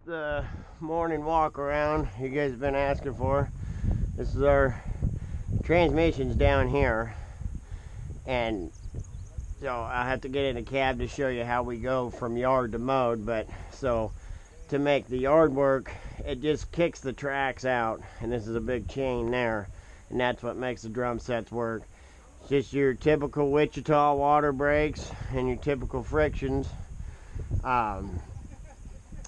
the morning walk around you guys have been asking for. This is our transmissions down here, and so I have to get in a cab to show you how we go from yard to mode. But so to make the yard work, it just kicks the tracks out, and this is a big chain there, and that's what makes the drum sets work. It's just your typical Wichita water brakes and your typical frictions.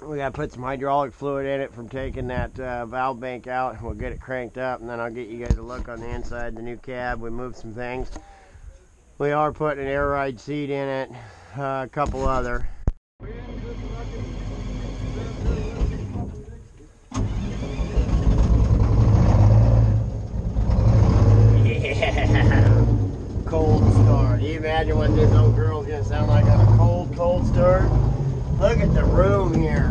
We gotta put some hydraulic fluid in it from taking that valve bank out. We'll get it cranked up, and then I'll get you guys a look on the inside of the new cab. We moved some things. We are putting an air ride seat in it, a couple other. Yeah, cold start. Do you imagine what this old girl's gonna sound like on a cold start? Look at the room here.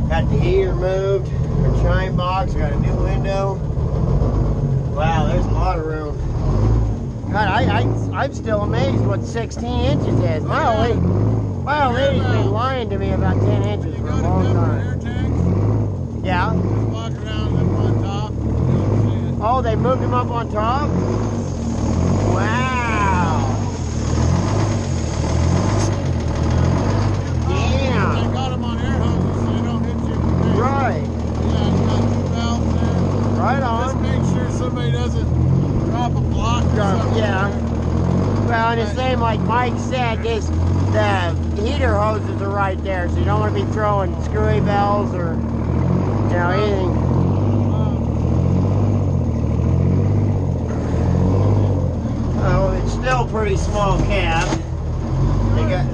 Got the heater moved, our chime box, got a new window. Wow, there's a lot of room. God, I'm still amazed what 16 inches is. My old lady's been lying to me about 10 inches for a long time. Yeah. Walk around them on top. Oh, they moved them up on top? Wow. They got them on air hoses so they don't hit you. Right. Yeah, it's got two valves there. Right on. Just make sure somebody doesn't drop a block or something. Yeah. Well, and the same like Mike said, the heater hoses are right there, so you don't want to be throwing screwy bells or anything. Oh, it's still a pretty small cab. They got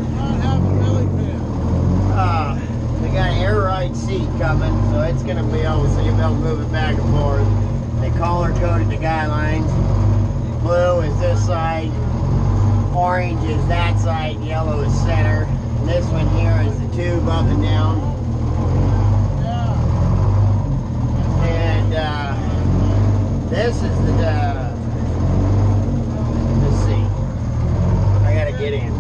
they got an air ride seat coming, so it's gonna be able, so you'll be able to move it back and forth. They color coded the guidelines. Blue is this side, orange is that side, yellow is center. And this one here is the tube up and down. And this is the seat. I gotta get in.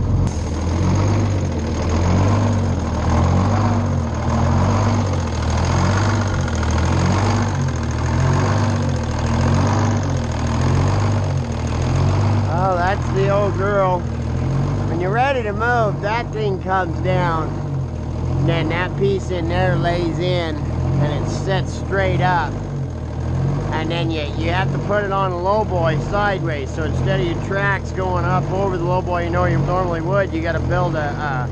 Oh, that's the old girl. When you're ready to move, that thing comes down, and then that piece in there lays in, and it sets straight up. And then you have to put it on a lowboy sideways. So instead of your tracks going up over the lowboy you normally would, you got to build a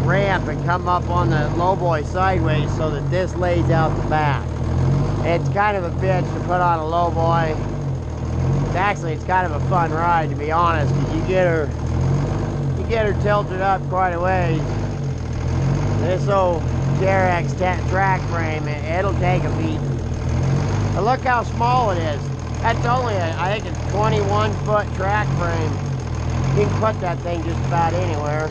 ramp and come up on the lowboy sideways so that this lays out the back. It's kind of a bitch to put on a lowboy. Actually, it's kind of a fun ride, to be honest, because you get her tilted up quite a ways. This old Terex track frame, it'll take a beating. But look how small it is. That's only I think a 21-foot track frame. You can put that thing just about anywhere.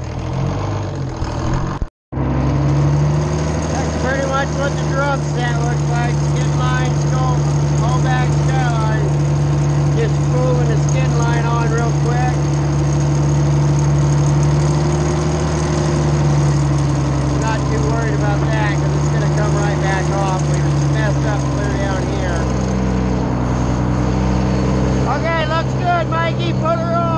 That's pretty much what the drum set looks like. Skid lines go all back skyline. Just spooling the skid line on real quick. I'm not too worried about that because it's going to come right back off. We messed up clear down here. Okay, looks good, Mikey. Put her on.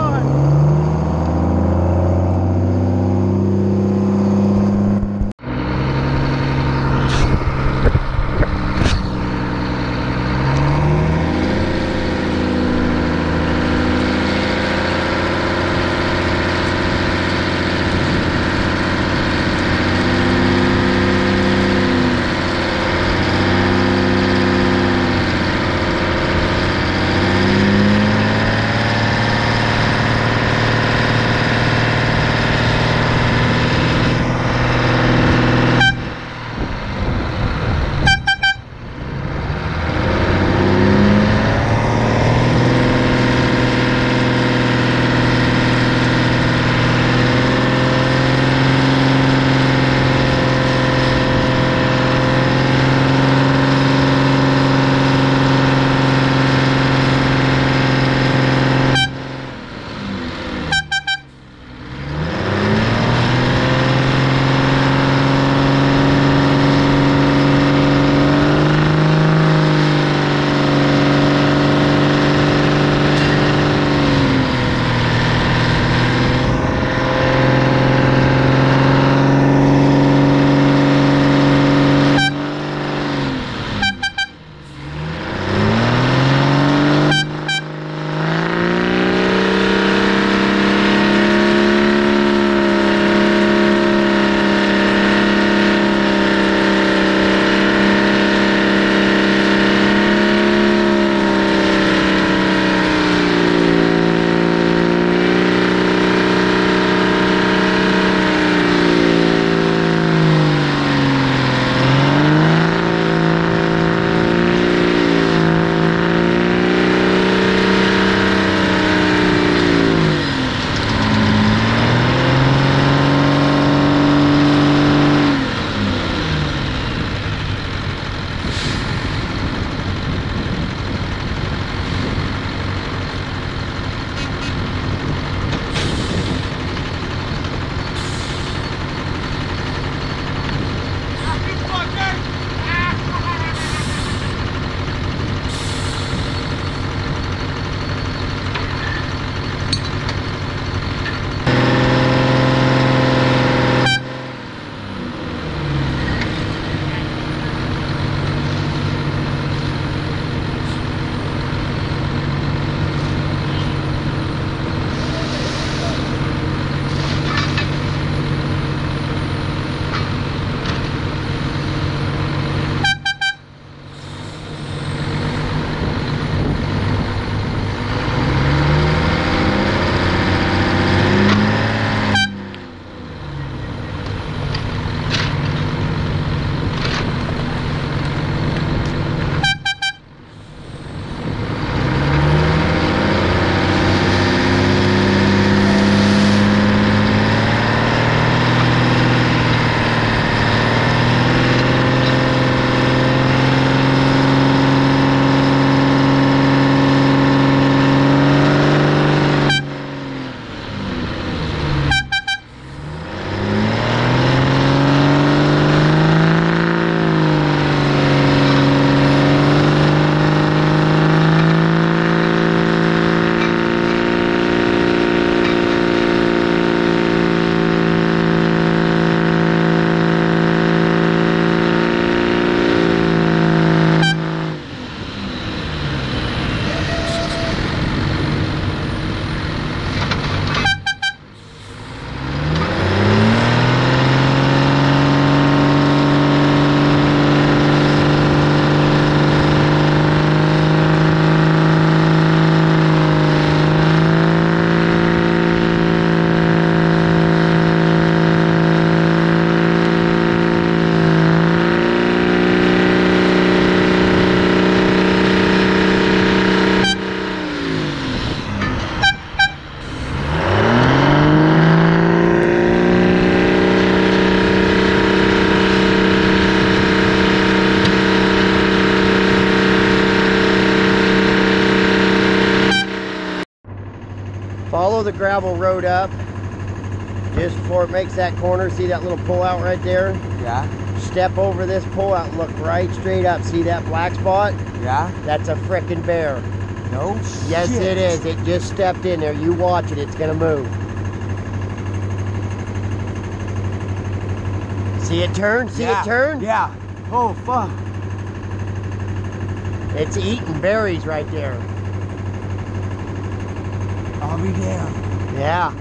the gravel road up just before it makes that corner. See that little pull out right there? Yeah. Step over this pull out, look right straight up. See that black spot? Yeah. That's a frickin' bear. No Yes, shit. it is. It just stepped in there. You watch it. It's gonna move. See it turn? See it turn? Yeah. Oh, fuck. It's eating berries right there. I'll be damned. Yeah.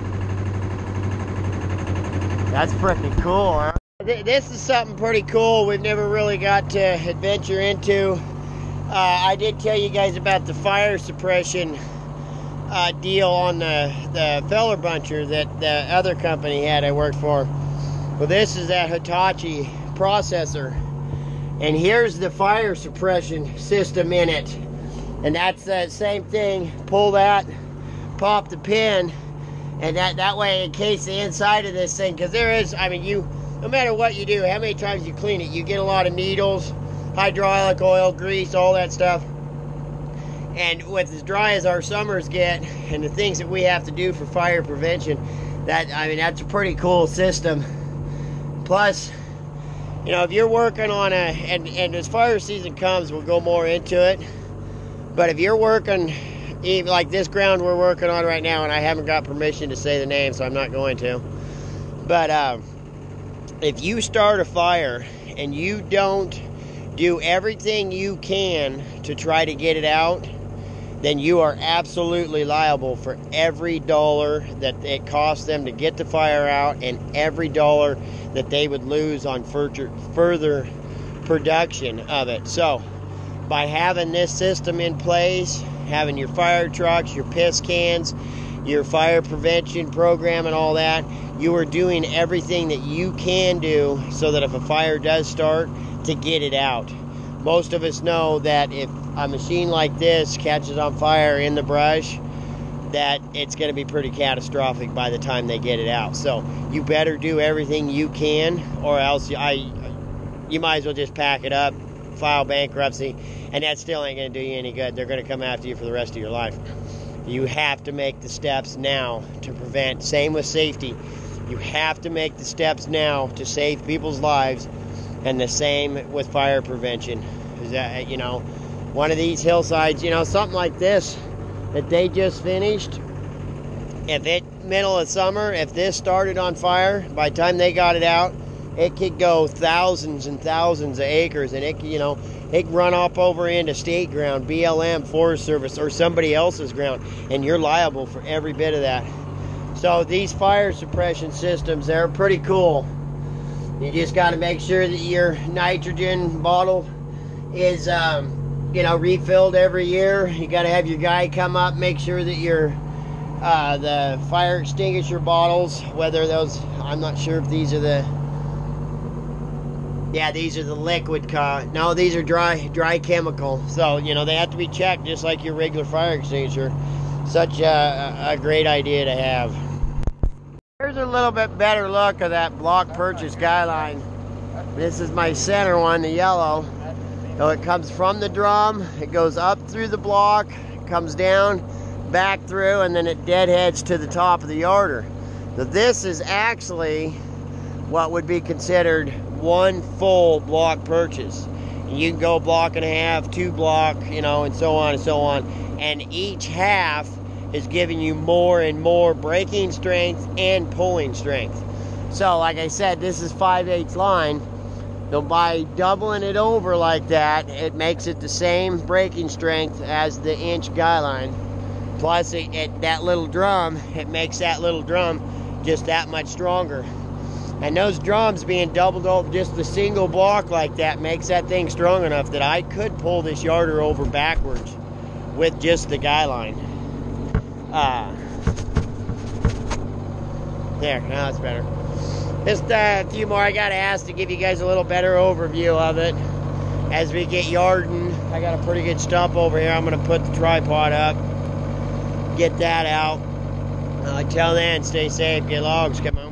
That's freaking cool, huh? This is something pretty cool we've never really got to adventure into. I did tell you guys about the fire suppression deal on the Feller Buncher that the other company had I worked for. Well, this is that Hitachi processor. And here's the fire suppression system in it. And that's the same thing. Pull that, pop the pin, and that way encase the inside of this thing. Because there is, I mean, no matter what you do, how many times you clean it, you get a lot of needles, hydraulic oil, grease, all that stuff. And with as dry as our summers get, and the things that we have to do for fire prevention, that's a pretty cool system. Plus, you know, if you're working on and as fire season comes, we'll go more into it. But if you're working, even like this ground we're working on right now, and I haven't got permission to say the name, so I'm not going to. But if you start a fire and you don't do everything you can to try to get it out, then you are absolutely liable for every dollar that it costs them to get the fire out and every dollar that they would lose on further production of it. So by having this system in place, having your fire trucks, your piss cans, your fire prevention program and all that, you are doing everything that you can do so that if a fire does start, to get it out. Most of us know that if a machine like this catches on fire in the brush, that it's going to be pretty catastrophic by the time they get it out. So you better do everything you can, or else you might as well just pack it up, file bankruptcy, and that still ain't going to do you any good. They're going to come after you for the rest of your life. You have to make the steps now to prevent. Same with safety. You have to make the steps now to save people's lives, and the same with fire prevention. Is that, you know, one of these hillsides, you know, something like this that they just finished, if it, middle of summer, if this started on fire, by the time they got it out, it could go thousands and thousands of acres, and it could, you know, it could run up over into state ground, BLM, Forest Service, or somebody else's ground, and you're liable for every bit of that. So these fire suppression systems, they're pretty cool. You just got to make sure that your nitrogen bottle is, you know, refilled every year. You got to have your guy come up, make sure that your the fire extinguisher bottles, whether those, I'm not sure if these are the, yeah, these are the liquid, no, these are dry chemical. So, you know, they have to be checked just like your regular fire extinguisher. Such a great idea to have. Here's a little bit better look of that block purchase guideline. This is my center one, the yellow. So it comes from the drum, it goes up through the block, it comes down, back through, and then it deadheads to the top of the yarder. So this is actually what would be considered one full block purchase. And you can go block and a half, 2 block, you know, and so on and so on. And each half is giving you more and more braking strength and pulling strength. So like I said, this is 5/8 line. So by doubling it over like that, it makes it the same braking strength as the inch guideline. Plus, that little drum, it makes that little drum just that much stronger. And those drums being doubled over, just the single block like that, makes that thing strong enough that I could pull this yarder over backwards with just the guideline. There, now it's better. Just a few more I got to ask to give you guys a little better overview of it as we get yarding. I got a pretty good stump over here. I'm going to put the tripod up, get that out. Until then, stay safe, get logs, come on.